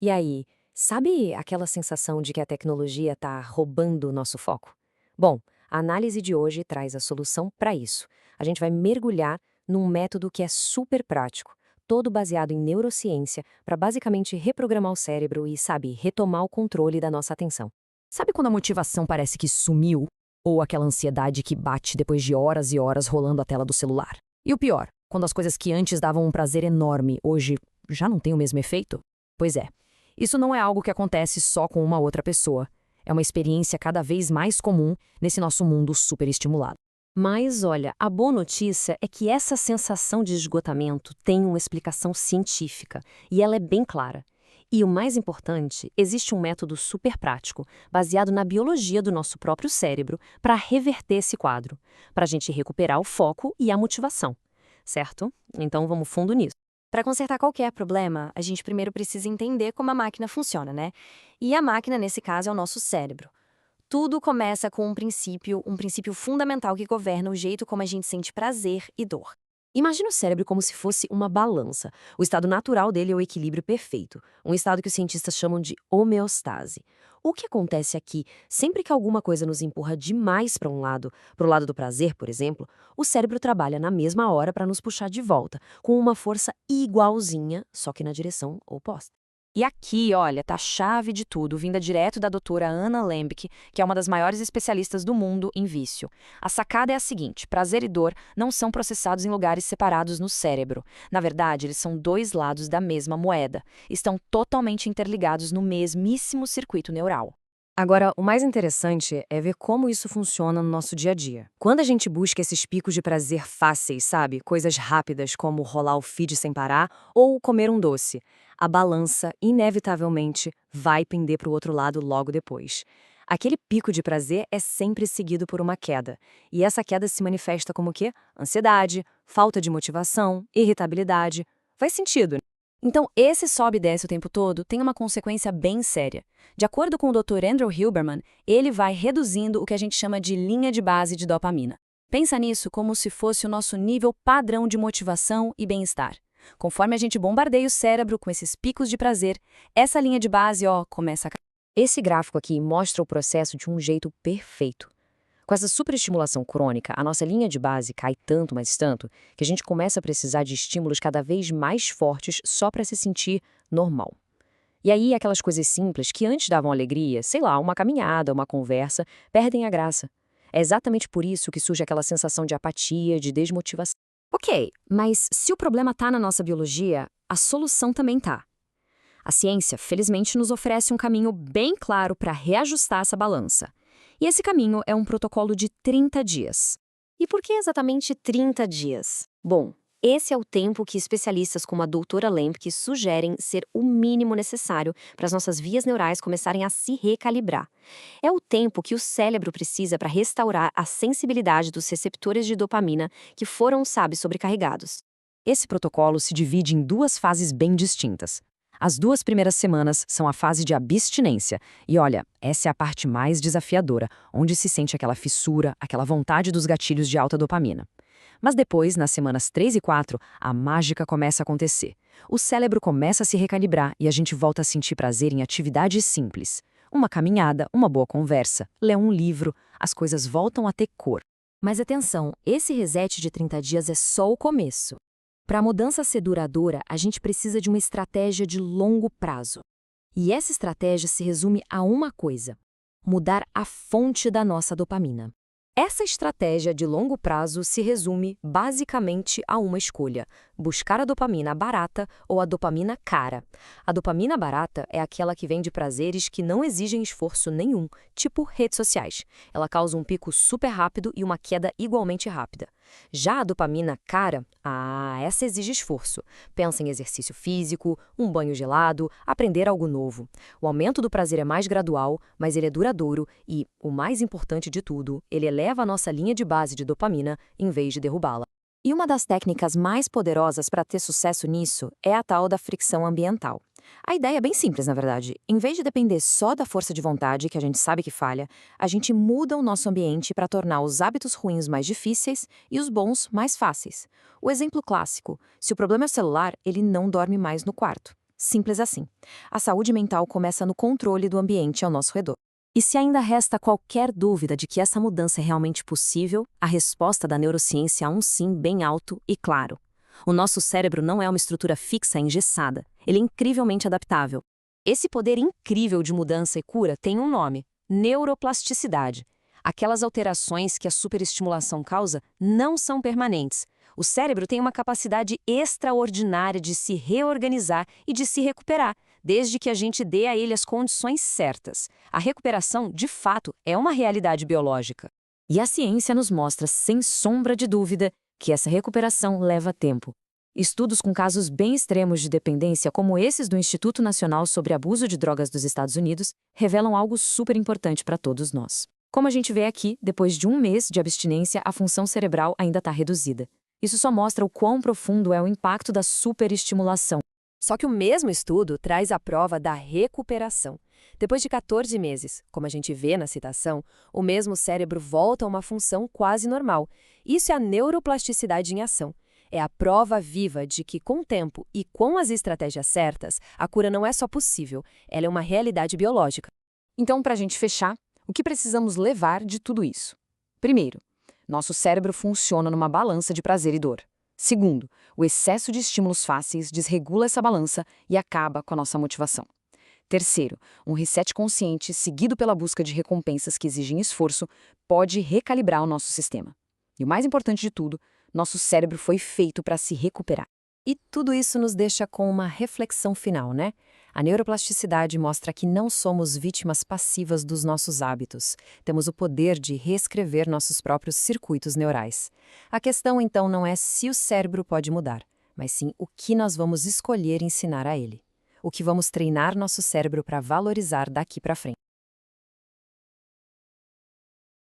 E aí, sabe aquela sensação de que a tecnologia está roubando o nosso foco? Bom, a análise de hoje traz a solução para isso. A gente vai mergulhar num método que é super prático, todo baseado em neurociência, para basicamente reprogramar o cérebro e, sabe, retomar o controle da nossa atenção. Sabe quando a motivação parece que sumiu? Ou aquela ansiedade que bate depois de horas e horas rolando a tela do celular? E o pior, quando as coisas que antes davam um prazer enorme, hoje já não têm o mesmo efeito? Pois é, isso não é algo que acontece só com uma outra pessoa. É uma experiência cada vez mais comum nesse nosso mundo superestimulado. Mas olha, a boa notícia é que essa sensação de esgotamento tem uma explicação científica e ela é bem clara. E o mais importante, existe um método super prático, baseado na biologia do nosso próprio cérebro, para reverter esse quadro, para a gente recuperar o foco e a motivação, certo? Então vamos fundo nisso. Para consertar qualquer problema, a gente primeiro precisa entender como a máquina funciona, né? E a máquina, nesse caso, é o nosso cérebro. Tudo começa com um princípio fundamental que governa o jeito como a gente sente prazer e dor. Imagina o cérebro como se fosse uma balança. O estado natural dele é o equilíbrio perfeito, um estado que os cientistas chamam de homeostase. O que acontece aqui, sempre que alguma coisa nos empurra demais para o lado do prazer, por exemplo, o cérebro trabalha na mesma hora para nos puxar de volta, com uma força igualzinha, só que na direção oposta. E aqui, olha, tá a chave de tudo, vinda direto da doutora Anna Lembke, que é uma das maiores especialistas do mundo em vício. A sacada é a seguinte: prazer e dor não são processados em lugares separados no cérebro. Na verdade, eles são dois lados da mesma moeda. Estão totalmente interligados no mesmíssimo circuito neural. Agora, o mais interessante é ver como isso funciona no nosso dia a dia. Quando a gente busca esses picos de prazer fáceis, sabe? Coisas rápidas como rolar o feed sem parar ou comer um doce, a balança, inevitavelmente, vai pender para o outro lado logo depois. Aquele pico de prazer é sempre seguido por uma queda. E essa queda se manifesta como o quê? Ansiedade, falta de motivação, irritabilidade. Faz sentido. Então, esse sobe e desce o tempo todo tem uma consequência bem séria. De acordo com o Dr. Andrew Huberman, ele vai reduzindo o que a gente chama de linha de base de dopamina. Pensa nisso como se fosse o nosso nível padrão de motivação e bem-estar. Conforme a gente bombardeia o cérebro com esses picos de prazer, essa linha de base, começa a cair. Esse gráfico aqui mostra o processo de um jeito perfeito. Com essa superestimulação crônica, a nossa linha de base cai tanto, mas tanto, que a gente começa a precisar de estímulos cada vez mais fortes só para se sentir normal. E aí, aquelas coisas simples que antes davam alegria, sei lá, uma caminhada, uma conversa, perdem a graça. É exatamente por isso que surge aquela sensação de apatia, de desmotivação. Ok, mas se o problema está na nossa biologia, a solução também tá. A ciência, felizmente, nos oferece um caminho bem claro para reajustar essa balança. E esse caminho é um protocolo de 30 dias. E por que exatamente 30 dias? Bom, esse é o tempo que especialistas como a doutora Lemke sugerem ser o mínimo necessário para as nossas vias neurais começarem a se recalibrar. É o tempo que o cérebro precisa para restaurar a sensibilidade dos receptores de dopamina que foram, sabe, sobrecarregados. Esse protocolo se divide em duas fases bem distintas. As 2 primeiras semanas são a fase de abstinência. E olha, essa é a parte mais desafiadora, onde se sente aquela fissura, aquela vontade dos gatilhos de alta dopamina. Mas depois, nas semanas 3 e 4, a mágica começa a acontecer. O cérebro começa a se recalibrar e a gente volta a sentir prazer em atividades simples. Uma caminhada, uma boa conversa, ler um livro, as coisas voltam a ter cor. Mas atenção, esse reset de 30 dias é só o começo. Para a mudança ser duradoura, a gente precisa de uma estratégia de longo prazo. E essa estratégia se resume a uma coisa: mudar a fonte da nossa dopamina. Essa estratégia de longo prazo se resume basicamente a uma escolha: buscar a dopamina barata ou a dopamina cara. A dopamina barata é aquela que vem de prazeres que não exigem esforço nenhum, tipo redes sociais. Ela causa um pico super rápido e uma queda igualmente rápida. Já a dopamina cara, essa exige esforço. Pensa em exercício físico, um banho gelado, aprender algo novo. O aumento do prazer é mais gradual, mas ele é duradouro e, o mais importante de tudo, ele eleva a nossa linha de base de dopamina em vez de derrubá-la. E uma das técnicas mais poderosas para ter sucesso nisso é a tal da fricção ambiental. A ideia é bem simples, na verdade. Em vez de depender só da força de vontade, que a gente sabe que falha, a gente muda o nosso ambiente para tornar os hábitos ruins mais difíceis e os bons mais fáceis. O exemplo clássico: se o problema é o celular, ele não dorme mais no quarto. Simples assim. A saúde mental começa no controle do ambiente ao nosso redor. E se ainda resta qualquer dúvida de que essa mudança é realmente possível, a resposta da neurociência é um sim bem alto e claro. O nosso cérebro não é uma estrutura fixa e engessada. Ele é incrivelmente adaptável. Esse poder incrível de mudança e cura tem um nome: neuroplasticidade. Aquelas alterações que a superestimulação causa não são permanentes. O cérebro tem uma capacidade extraordinária de se reorganizar e de se recuperar, desde que a gente dê a ele as condições certas. A recuperação, de fato, é uma realidade biológica. E a ciência nos mostra, sem sombra de dúvida, que essa recuperação leva tempo. Estudos com casos bem extremos de dependência, como esses do Instituto Nacional sobre Abuso de Drogas dos Estados Unidos, revelam algo super importante para todos nós. Como a gente vê aqui, depois de 1 mês de abstinência, a função cerebral ainda está reduzida. Isso só mostra o quão profundo é o impacto da superestimulação. Só que o mesmo estudo traz a prova da recuperação. Depois de 14 meses, como a gente vê na citação, o mesmo cérebro volta a uma função quase normal. Isso é a neuroplasticidade em ação. É a prova viva de que, com o tempo e com as estratégias certas, a cura não é só possível, ela é uma realidade biológica. Então, para a gente fechar, o que precisamos levar de tudo isso? Primeiro, nosso cérebro funciona numa balança de prazer e dor. Segundo, o excesso de estímulos fáceis desregula essa balança e acaba com a nossa motivação. Terceiro, um reset consciente, seguido pela busca de recompensas que exigem esforço, pode recalibrar o nosso sistema. E o mais importante de tudo, nosso cérebro foi feito para se recuperar. E tudo isso nos deixa com uma reflexão final, né? A neuroplasticidade mostra que não somos vítimas passivas dos nossos hábitos. Temos o poder de reescrever nossos próprios circuitos neurais. A questão, então, não é se o cérebro pode mudar, mas sim o que nós vamos escolher ensinar a ele. O que vamos treinar nosso cérebro para valorizar daqui para frente.